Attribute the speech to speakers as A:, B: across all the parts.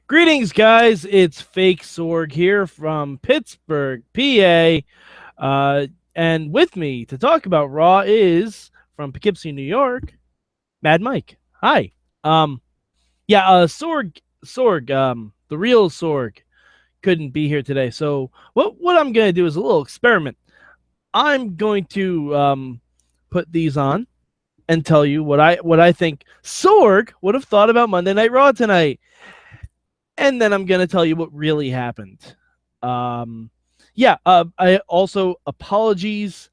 A: Greetings, guys. It's Fake Sorg here from Pittsburgh, PA. And with me to talk about Raw is from Poughkeepsie, New York, Mad Mike. Hi. Um, Sorg, the real Sorg couldn't be here today. So what I'm gonna do is a little experiment. I'm going to put these on and tell you what I think Sorg would have thought about Monday Night Raw tonight. And then I'm going to tell you what really happened. I also apologies.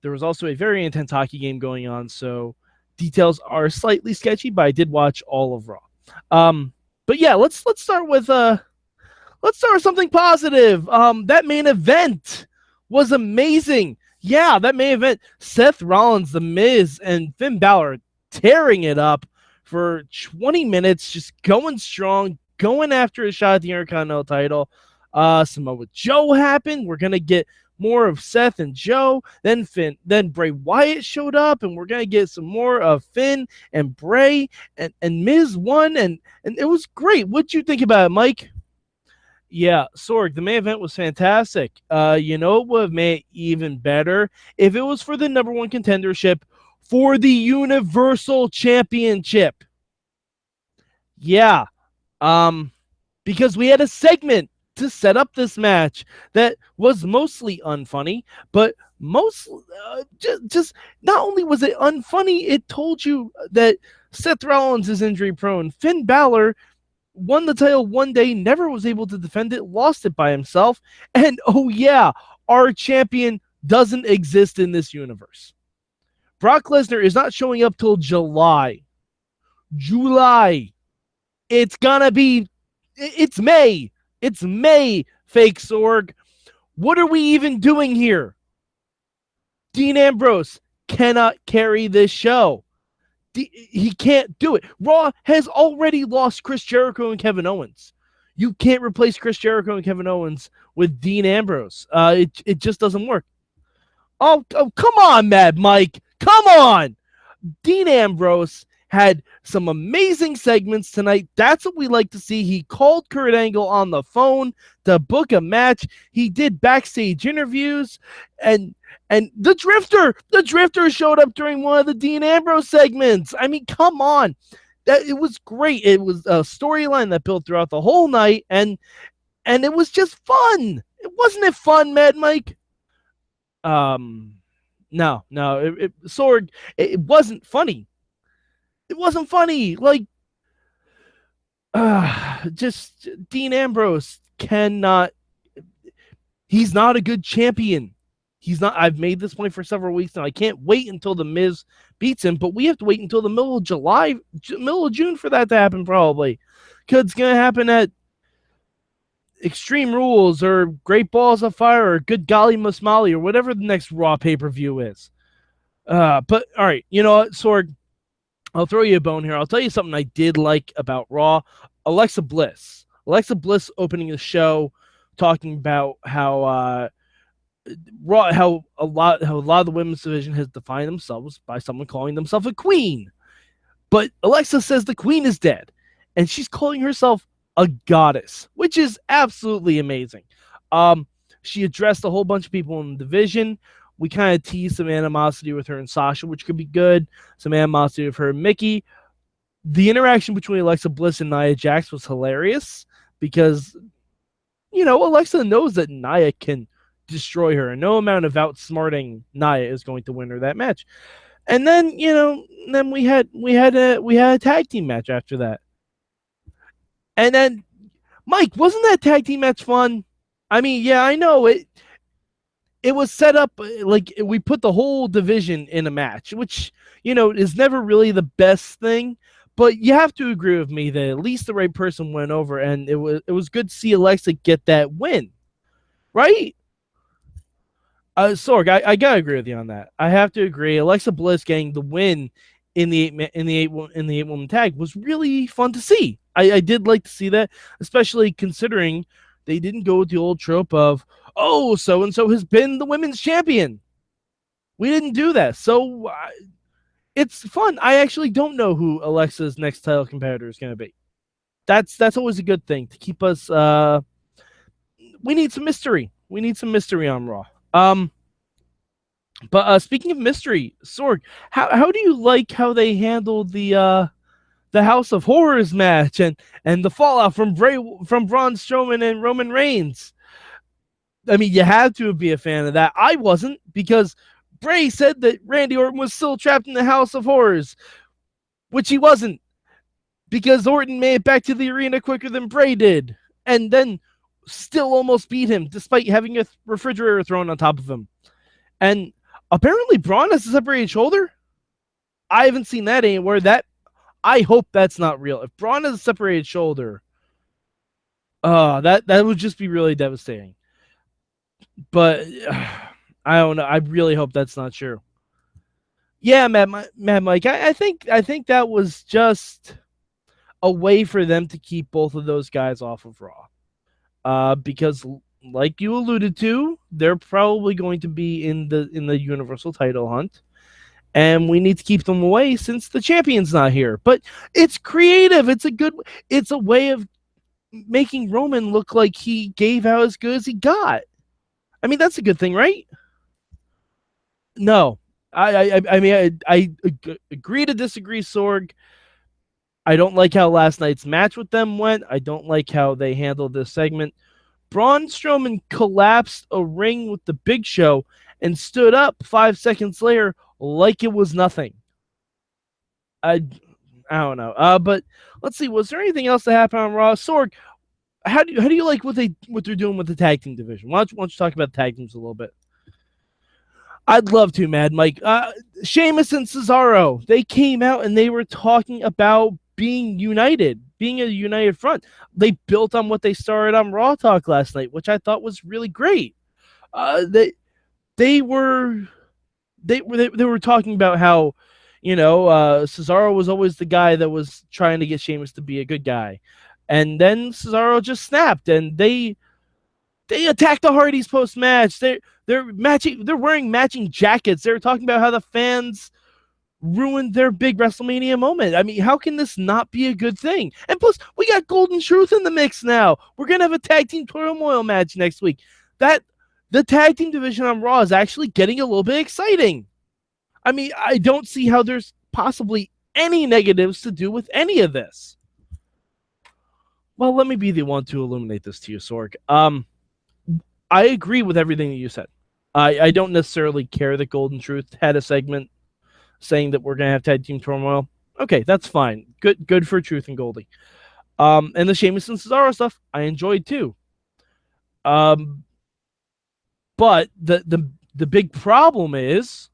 A: There was also a very intense hockey game going on, so details are slightly sketchy, but I did watch all of Raw. But yeah, let's start with something positive. That main event was amazing. Yeah, that main event, Seth Rollins, The Miz, and Finn Balor tearing it up for 20 minutes, just going strong, going after a shot at the Intercontinental title. Samoa Joe happened. We're gonna get more of Seth and Joe. Then Bray Wyatt showed up, and we're gonna get some more of Finn and Bray, and Miz won, and it was great. What'd you think about it, Mike? Yeah, Sorg, the main event was fantastic. It would have made it even better if it was for the number one contendership for the Universal Championship. Yeah, because we had a segment to set up this match that was mostly unfunny, but just not only was it unfunny, it told you that Seth Rollins is injury prone. Finn Balor won the title one day, never was able to defend it, lost it by himself, and oh yeah, our champion doesn't exist in this universe. Brock Lesnar is not showing up till July. It's gonna be. It's May. It's May, Fake Sorg. What are we even doing here? Dean Ambrose cannot carry this show. He can't do it. Raw has already lost Chris Jericho and Kevin Owens. You can't replace Chris Jericho and Kevin Owens with Dean Ambrose. It just doesn't work. Oh, come on, Mad Mike. Come on. Dean Ambrose had some amazing segments tonight. That's what we like to see. He called Kurt Angle on the phone to book a match. He did backstage interviews, and the Drifter showed up during one of the Dean Ambrose segments. I mean, come on. It was great. It was a storyline that built throughout the whole night, and it was just fun. Wasn't it fun, Mad Mike? No, Sorg, it wasn't funny. It wasn't funny. Like, just Dean Ambrose cannot. He's not a good champion. He's not. I've made this point for several weeks now. I can't wait until the Miz beats him, but we have to wait until the middle of June for that to happen, probably. Because it's gonna happen at Extreme Rules or Great Balls of Fire or Good Golly Musmali or whatever the next Raw pay-per-view is. But all right, you know what, Sorg? I'll throw you a bone here. I'll tell you something I did like about Raw. Alexa Bliss opening the show, talking about how Raw, how a lot of the women's division has defined themselves by someone calling themselves a queen. But Alexa says the queen is dead, and she's calling herself a goddess, which is absolutely amazing. She addressed a whole bunch of people in the division. We kind of teased some animosity with her and Sasha, which could be good. Some animosity with her and Mickey. The interaction between Alexa Bliss and Nia Jax was hilarious because, Alexa knows that Nia can destroy her, and no amount of outsmarting Nia is going to win her that match. And then, then we had a tag team match after that. And then, Mike, wasn't that tag team match fun? I mean, yeah, I know it. It was set up like we put the whole division in a match, which, is never really the best thing. But you have to agree with me that at least the right person went over, and it was good to see Alexa get that win, right? Sorg, I gotta agree with you on that. I have to agree. Alexa Bliss getting the win in the eight woman tag was really fun to see. I did like to see that, especially considering they didn't go with the old trope of, oh, so-and-so has been the women's champion. We didn't do that. So it's fun. I actually don't know who Alexa's next title competitor is going to be. That's always a good thing to keep us. We need some mystery. We need some mystery on Raw. But speaking of mystery, Sorg, how do you like how they handled the House of Horrors match and the fallout from Braun Strowman and Roman Reigns? I mean, you had to be a fan of that. I wasn't, because Bray said that Randy Orton was still trapped in the House of Horrors, which he wasn't, because Orton made it back to the arena quicker than Bray did, and then still almost beat him despite having a refrigerator thrown on top of him. And apparently Braun has a separated shoulder. I haven't seen that anywhere. I hope that's not real. If Braun has a separated shoulder, that would just be really devastating. But I don't know. I really hope that's not true. Yeah, Mad Mike. I think that was just a way for them to keep both of those guys off of Raw. Because, like you alluded to, they're probably going to be in the Universal title hunt, and we need to keep them away since the champion's not here. But it's creative. It's a way of making Roman look like he gave out as good as he got. I mean, that's a good thing, right? No. I mean, I agree to disagree, Sorg. I don't like how last night's match with them went. I don't like how they handled this segment. Braun Strowman collapsed a ring with the Big Show and stood up 5 seconds later like it was nothing. I don't know. But let's see. Was there anything else that happened on Raw? Sorg, how do you like what they're doing with the tag team division? Why don't you talk about the tag teams a little bit? I'd love to, Mad Mike. Sheamus and Cesaro, they came out and they were talking about being united, being a united front. They built on what they started on Raw Talk last night, which I thought was really great. They were talking about how, Cesaro was always the guy that was trying to get Sheamus to be a good guy, and then Cesaro just snapped, and they attacked the Hardys post match. They're wearing matching jackets. They're talking about how the fans ruined their big WrestleMania moment. I mean, how can this not be a good thing? And plus, we got Golden Truth in the mix now. We're gonna have a tag team turmoil match next week. The tag team division on Raw is actually getting a little bit exciting. I mean, I don't see how there's possibly any negatives to do with any of this. Well, let me be the one to illuminate this to you, Sorg. I agree with everything that you said. I don't necessarily care that Golden Truth had a segment saying that we're going to have tag team turmoil. Okay, that's fine. Good for Truth and Goldie. And the Sheamus and Cesaro stuff, I enjoyed too. But the big problem is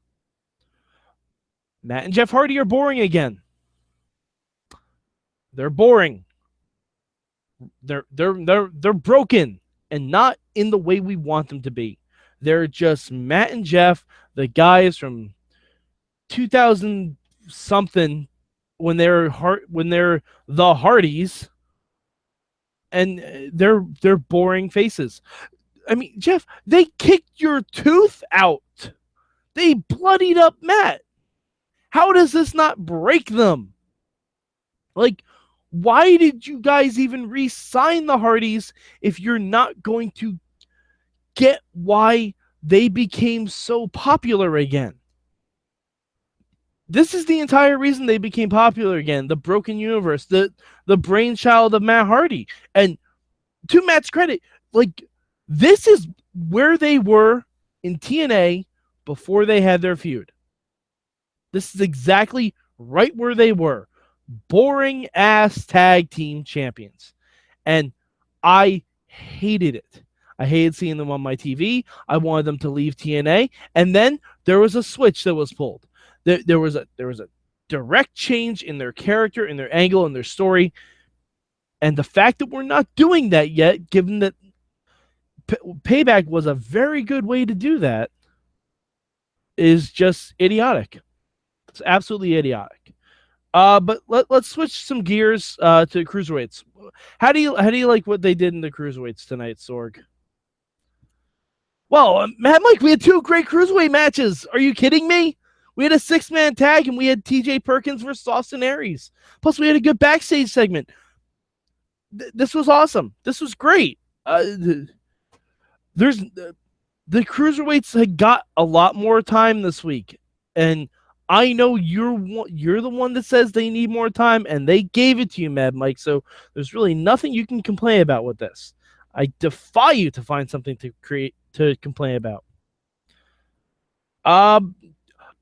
A: Matt and Jeff Hardy are boring again. They're boring. They're broken, and not in the way we want them to be. They're just Matt and Jeff, the guys from 2000 something, when they're the Hardys, and they're boring faces. I mean, Jeff, they kicked your tooth out. They bloodied up Matt. How does this not break them? Like, why did you guys even re-sign the Hardys if you're not going to get why they became so popular again? This is the entire reason they became popular again. The broken universe, the brainchild of Matt Hardy. And to Matt's credit, like, this is where they were in TNA before they had their feud. This is exactly right where they were. Boring ass tag team champions. And I hated it. I hated seeing them on my TV. I wanted them to leave TNA. And then there was a switch that was pulled. There was a direct change in their character, in their angle, in their story. And the fact that we're not doing that yet, given that Payback was a very good way to do that, is just idiotic. It's absolutely idiotic. But let's switch some gears to cruiserweights. How do you like what they did in the cruiserweights tonight, Sorg? Well, Mike, we had 2 great cruiserweight matches. Are you kidding me? We had a 6-man tag, and we had TJ Perkins versus Austin Aries. Plus, we had a good backstage segment. this was awesome. This was great. There's the cruiserweights had got a lot more time this week, and I know you're the one that says they need more time, and they gave it to you, Mad Mike. So there's really nothing you can complain about with this. I defy you to find something to complain about.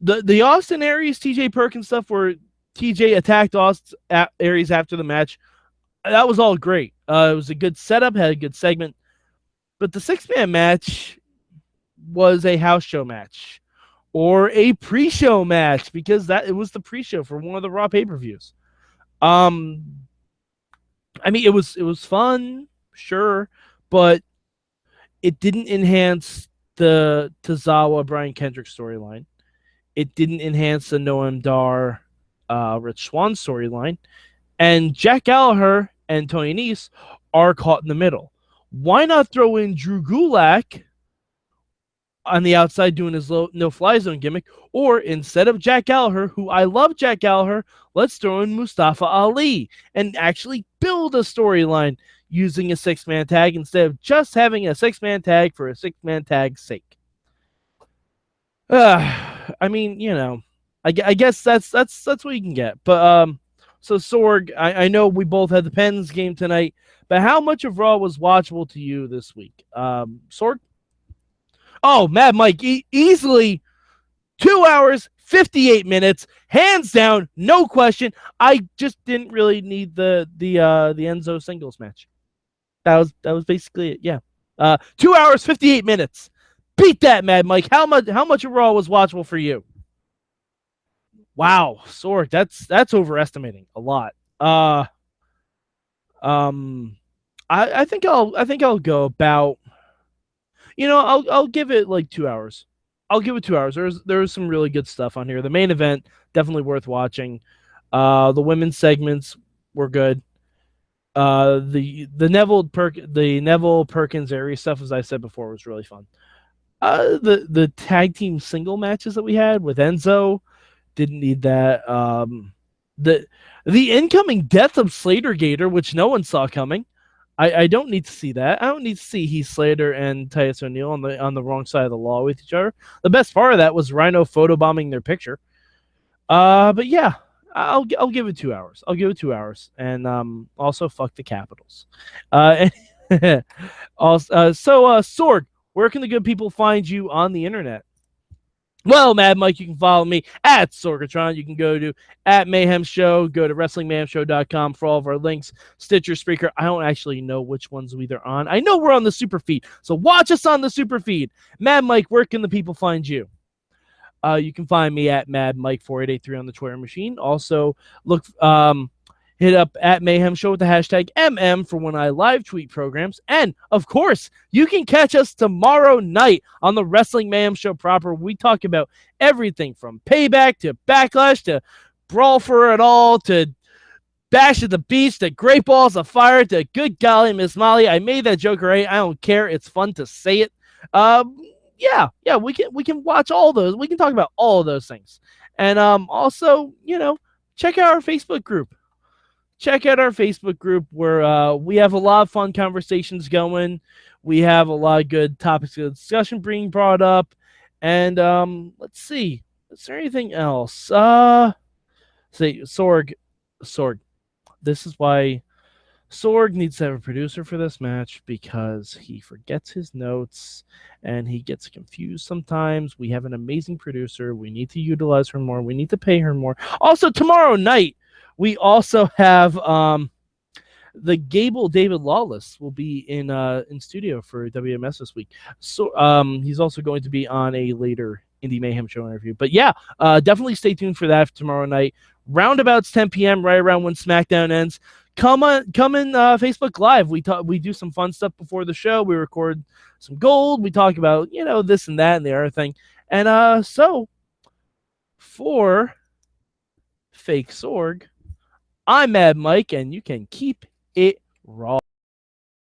A: The Austin Aries TJ Perkins stuff where TJ attacked Austin Aries after the match, that was all great. It was a good setup, had a good segment, but the 6-man match was a house show match or a pre-show match because it was the pre-show for one of the Raw pay-per-views. I mean, it was fun, sure, but it didn't enhance the Tozawa Brian Kendrick storyline. It didn't enhance the Noam Dar Rich Swann storyline. And Jack Gallagher and Tony Nese are caught in the middle. Why not throw in Drew Gulak on the outside doing his no-fly zone gimmick? Or instead of Jack Gallagher, who I love Jack Gallagher, let's throw in Mustafa Ali and actually build a storyline using a 6-man tag instead of just having a 6-man tag for a 6-man tag's sake. I mean, you know, I guess that's what you can get. But so Sorg, I know we both had the Pens game tonight, but how much of Raw was watchable to you this week? Sorg? Oh, Mad Mike, easily 2 hours, 58 minutes, hands down, no question. I just didn't really need the Enzo singles match. That was basically it. Yeah. 2 hours, 58 minutes. Beat that, Mad Mike. How much of Raw was watchable for you? Wow, Sorg, that's overestimating a lot. I think I'll go about, you know, I'll give it like 2 hours. I'll give it 2 hours. There was some really good stuff on here. The main event definitely worth watching. The women's segments were good. The Neville Perkins Aries stuff, as I said before, was really fun. The tag team single matches that we had with Enzo, didn't need that. The incoming death of Slater Gator, which no one saw coming. I don't need to see that. I don't need to see Heath Slater and Titus O'Neil on the wrong side of the law with each other. The best part of that was Rhino photobombing their picture. But yeah, I'll give it 2 hours. I'll give it 2 hours, and also fuck the Capitals. Also, Sorg, where can the good people find you on the internet? Well, Mad Mike, you can follow me at Sorgatron. You can go to at Mayhem Show. Go to WrestlingMayhemShow.com for all of our links. Stitcher, Spreaker. I don't actually know which ones we're on. I know we're on the super feed, so watch us on the super feed. Mad Mike, where can the people find you? You can find me at Mad Mike 4883 on the Twitter machine. Also, look, hit up at Mayhem Show with the hashtag MM for when I live tweet programs. And, of course, you can catch us tomorrow night on the Wrestling Mayhem Show proper. We talk about everything from Payback to Backlash to Brawl for It All to Bash at the Beach to Great Balls of Fire to Good Golly, Miss Molly. I made that joke right. I don't care. It's fun to say it. Yeah, we can watch all those. We can talk about all of those things. And also, you know, check out our Facebook group. Check out our Facebook group where we have a lot of fun conversations going. We have a lot of good topics of discussion being brought up. And let's see. Is there anything else? Say, Sorg. This is why Sorg needs to have a producer for this match, because he forgets his notes and he gets confused sometimes. We have an amazing producer. We need to utilize her more. We need to pay her more. Also, tomorrow night, we also have the Gable David Lawless will be in studio for WMS this week. So he's also going to be on a later Indie Mayhem Show interview. But yeah, definitely stay tuned for that tomorrow night. Roundabouts 10 p.m. right around when SmackDown ends. Come in Facebook Live. We do some fun stuff before the show. We record some gold. We talk about, you know, this and that and the other thing. And so for Fake Sorg, I'm Mad Mike, and you can keep it raw.